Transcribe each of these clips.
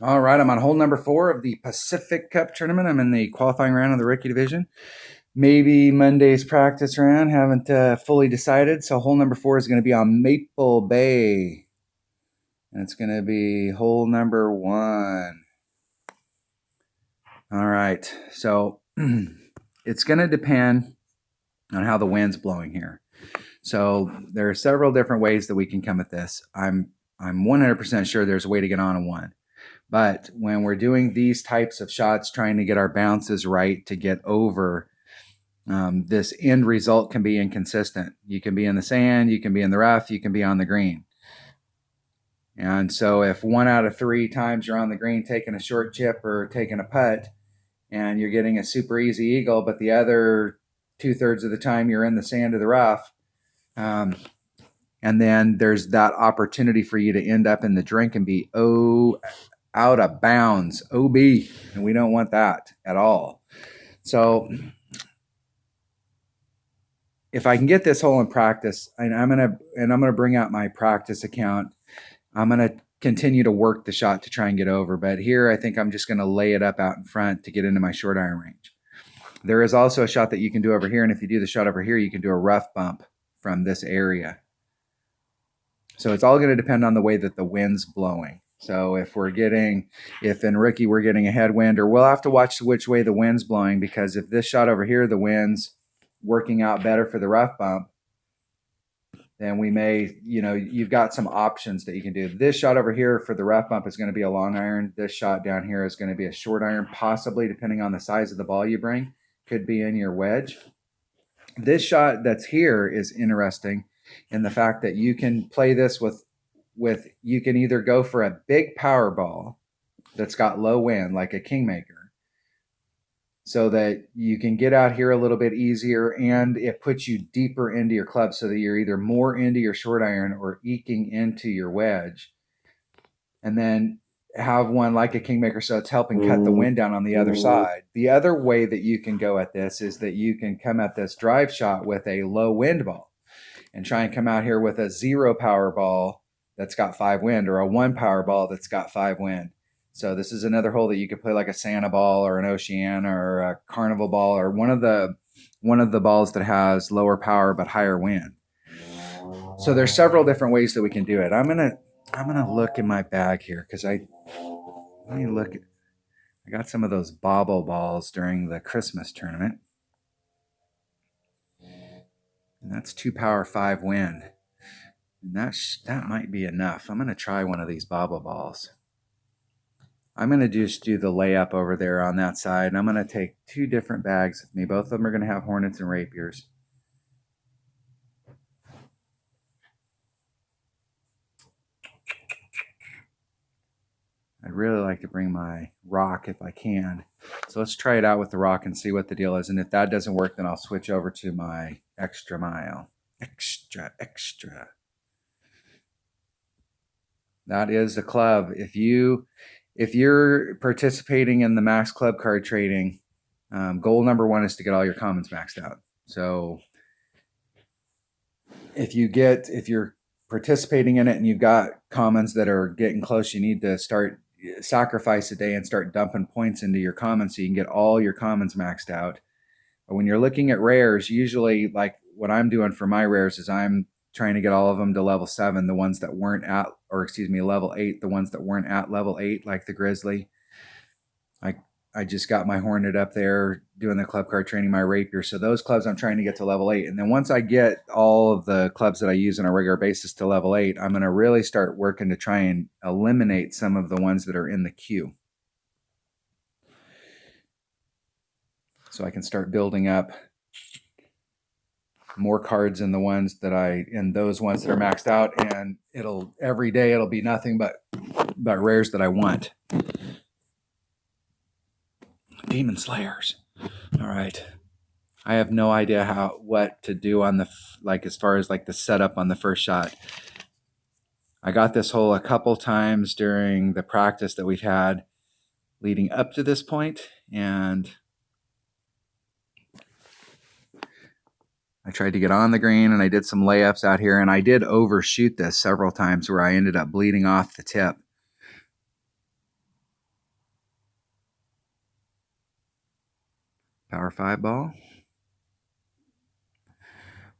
All right, I'm on hole number 4 of the Pacific Cup tournament. I'm in the qualifying round of the rookie division. Maybe Monday's practice round. Haven't fully decided. So hole number 4 is going to be on Maple Bay. And it's going to be hole number 1. All right. So it's going to depend on how the wind's blowing here. So there are several different ways that we can come at this. I'm 100% sure there's a way to get on a 1. But when we're doing these types of shots, trying to get our bounces right to get over, this end result can be inconsistent. You can be in the sand, you can be in the rough, you can be on the green. And so if 1 out of 3 times you're on the green taking a short chip or taking a putt and you're getting a super easy eagle, but the other 2/3 of the time you're in the sand or the rough, and then there's that opportunity for you to end up in the drink and be out of bounds, OB, and we don't want that at all. So if I can get this hole in practice, and I'm gonna bring out my practice account, I'm gonna continue to work the shot to try and get over. But here, I think I'm just gonna lay it up out in front to get into my short iron range. There is also a shot that you can do over here, and if you do the shot over here, you can do a rough bump from this area. So it's all going to depend on the way that the wind's blowing. So if in rookie we're getting a headwind, or we'll have to watch which way the wind's blowing, because if this shot over here, the wind's working out better for the rough bump, then we may, you've got some options that you can do. This shot over here for the rough bump is going to be a long iron. This shot down here is going to be a short iron, possibly depending on the size of the ball you bring. Could be in your wedge. This shot that's here is interesting in the fact that you can play this with you can either go for a big power ball that's got low wind like a Kingmaker, so that you can get out here a little bit easier, and it puts you deeper into your club so that you're either more into your short iron or eking into your wedge, and then have one like a Kingmaker so it's helping cut the wind down on the other side. The other way that you can go at this is that you can come at this drive shot with a low wind ball and try and come out here with a 0 power ball that's got 5 wind, or a 1 power ball that's got 5 wind. So this is another hole that you could play like a Santa ball or an Oceana or a Carnival ball, or one of the balls that has lower power but higher wind. So there's several different ways that we can do it. I'm gonna look in my bag here because I got some of those bobble balls during the Christmas tournament. And that's 2 power 5 wind. And that might be enough. I'm going to try one of these bobble balls. I'm going to just do the layup over there on that side. And I'm going to take 2 different bags with me. Both of them are going to have hornets and rapiers. I'd really like to bring my rock if I can. So let's try it out with the rock and see what the deal is. And if that doesn't work, then I'll switch over to my extra mile. Extra. That is the club. If you're participating in the max club card trading, goal number 1 is to get all your commons maxed out. So if you're participating in it and you've got commons that are getting close, you need to sacrifice a day and start dumping points into your commons so you can get all your commons maxed out. But when you're looking at rares, usually like what I'm doing for my rares is I'm trying to get all of them to level 7, the ones that weren't at, level 8, the ones that weren't at level 8, like the Grizzly. I just got my Hornet up there doing the club card training, my Rapier. So those clubs I'm trying to get to level 8. And then once I get all of the clubs that I use on a regular basis to level 8, I'm going to really start working to try and eliminate some of the ones that are in the queue. So I can start building up more cards in those ones that are maxed out, and every day it'll be nothing but rares that I want. Demon Slayers. All right. I have no idea what to do on as far as like the setup on the first shot. I got this hole a couple times during the practice that we've had leading up to this point, and I tried to get on the green and I did some layups out here, and I did overshoot this several times where I ended up bleeding off the tip. Power 5 ball.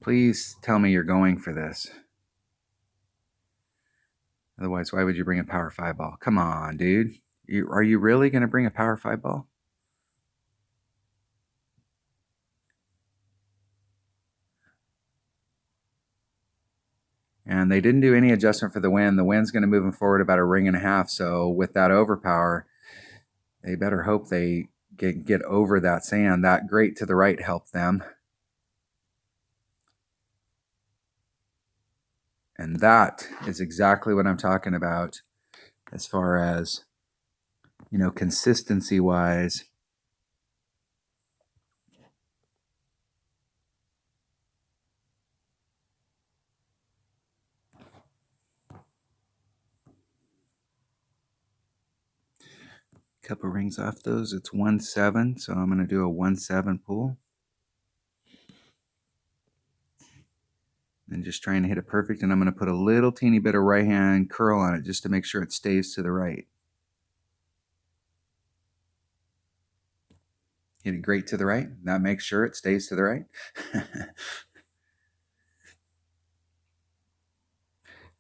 Please tell me you're going for this. Otherwise, why would you bring a Power 5 ball? Come on, dude. Are you really going to bring a Power 5 ball? And they didn't do any adjustment for the wind. The wind's going to move them forward about a ring and a half. So with that overpower, they better hope they get over that sand. That great to the right helped them. And that is exactly what I'm talking about as far as, you know, consistency-wise. Couple rings off those. It's 1-7, so I'm going to do a 1-7 pull. And just trying to hit it perfect, and I'm going to put a little teeny bit of right hand curl on it just to make sure it stays to the right. Hit it great to the right. That makes sure it stays to the right.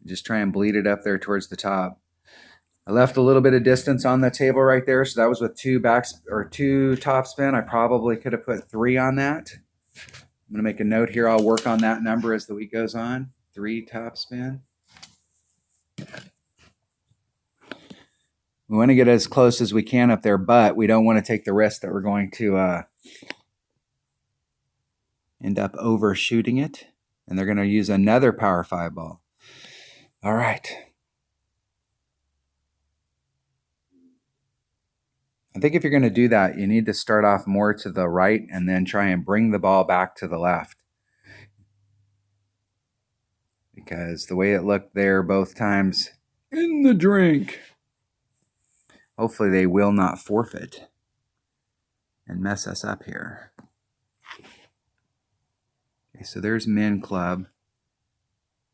Just try and bleed it up there towards the top. I left a little bit of distance on the table right there, so that was with 2 top spin. I probably could have put 3 on that. I'm going to make a note here. I'll work on that number as the week goes on. 3 top spin. We want to get as close as we can up there, but we don't want to take the risk that we're going to end up overshooting it. And they're going to use another Power 5 ball. All right. I think if you're going to do that, you need to start off more to the right and then try and bring the ball back to the left. Because the way it looked there both times in the drink, hopefully they will not forfeit and mess us up here. Okay, so there's min club.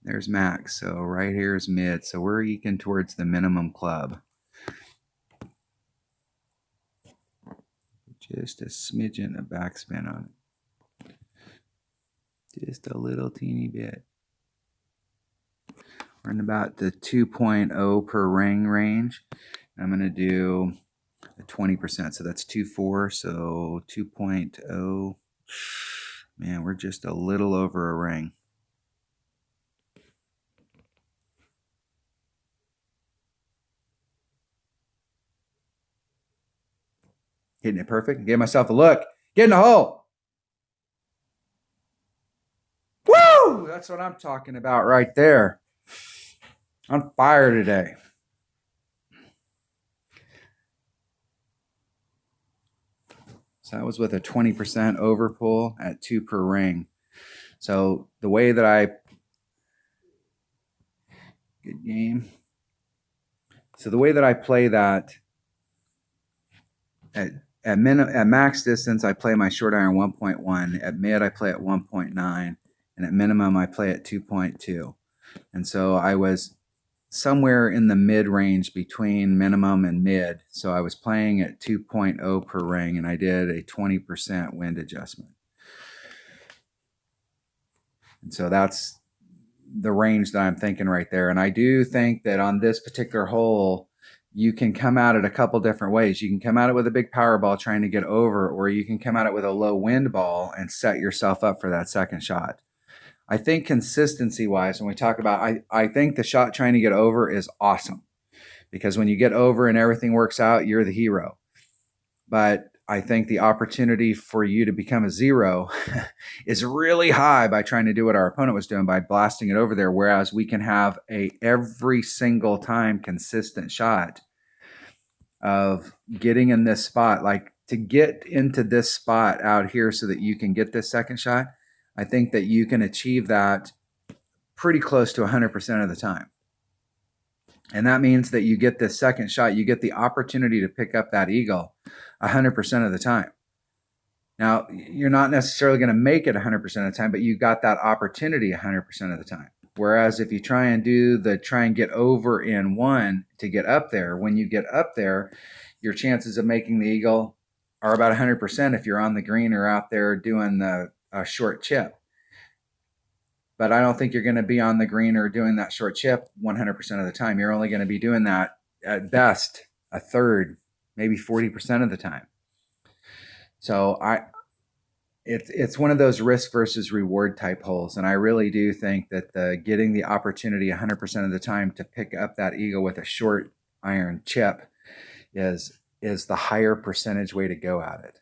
There's max. So right here is mid. So we're eking towards the minimum club. Just a smidgen of backspin on it. Just a little teeny bit. We're in about the 2.0 per ring range. I'm going to do a 20%. So that's 2.4. So 2.0. Man, we're just a little over a ring. Hitting it perfect. Give myself a look. Get in the hole. Woo! That's what I'm talking about right there. On fire today. So that was with a 20% over pull at 2 per ring. So the way that good game. So the way that I play that at max distance, I play my short iron 1.1. At mid, I play at 1.9. And at minimum, I play at 2.2. And so I was somewhere in the mid range between minimum and mid. So I was playing at 2.0 per ring, and I did a 20% wind adjustment. And so that's the range that I'm thinking right there. And I do think that on this particular hole, you can come at it a couple different ways. You can come at it with a big power ball trying to get over, or you can come at it with a low wind ball and set yourself up for that second shot. I think consistency-wise, when we talk about, I think the shot trying to get over is awesome, because when you get over and everything works out, you're the hero. But I think the opportunity for you to become a zero is really high by trying to do what our opponent was doing by blasting it over there, whereas we can have a every single time consistent shot of getting in this spot, like to get into this spot out here so that you can get this second shot. I think that you can achieve that pretty close to 100% of the time. And that means that you get this second shot, you get the opportunity to pick up that eagle 100% of the time. Now, you're not necessarily going to make it 100% of the time, but you got that opportunity 100% of the time. Whereas if you try and get over in one to get up there, when you get up there, your chances of making the eagle are about 100% if you're on the green or out there doing the short chip. But I don't think you're going to be on the green or doing that short chip 100% of the time. You're only going to be doing that at best a third, maybe 40% of the time. So it's one of those risk versus reward type holes, and I really do think that getting the opportunity 100% of the time to pick up that eagle with a short iron chip is the higher percentage way to go at it.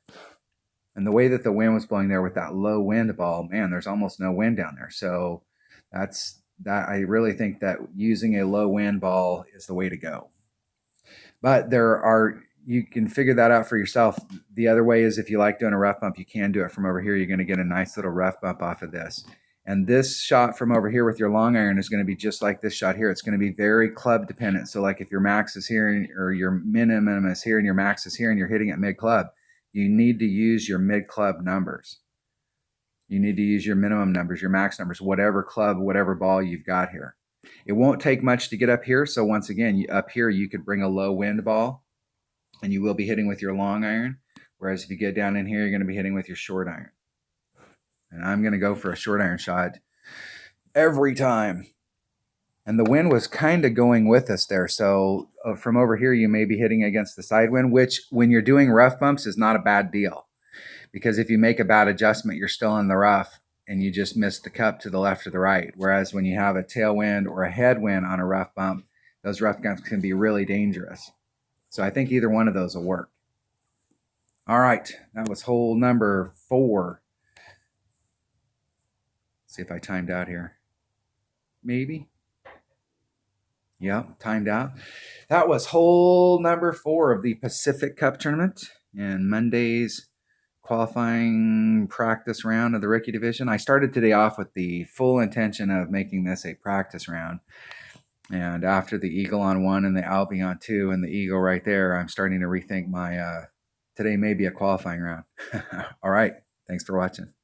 And the way that the wind was blowing there with that low wind ball, man, there's almost no wind down there. So that's that. I really think that using a low wind ball is the way to go. But you can figure that out for yourself. The other way is if you like doing a rough bump, you can do it from over here. You're going to get a nice little rough bump off of this. And this shot from over here with your long iron is going to be just like this shot here. It's going to be very club dependent. So like if your max is here or your minimum is here and your max is here and you're hitting at mid club, you need to use your mid club numbers. You need to use your minimum numbers, your max numbers, whatever club, whatever ball you've got here. It won't take much to get up here. So once again, up here, you could bring a low wind ball and you will be hitting with your long iron. Whereas if you get down in here, you're going to be hitting with your short iron. And I'm going to go for a short iron shot every time. And the wind was kind of going with us there. So from over here, you may be hitting against the side wind, which when you're doing rough bumps is not a bad deal. Because if you make a bad adjustment, you're still in the rough and you just miss the cup to the left or the right. Whereas when you have a tailwind or a headwind on a rough bump, those rough bumps can be really dangerous. So I think either one of those will work. All right, that was hole number 4. See if I timed out here. Maybe. Yep, timed out. That was hole number 4 of the Pacific Cup tournament and Monday's qualifying practice round of the rookie division. I started today off with the full intention of making this a practice round. And after the eagle on 1 and the Albie on 2 and the eagle right there, I'm starting to rethink my today may be a qualifying round. All right. Thanks for watching.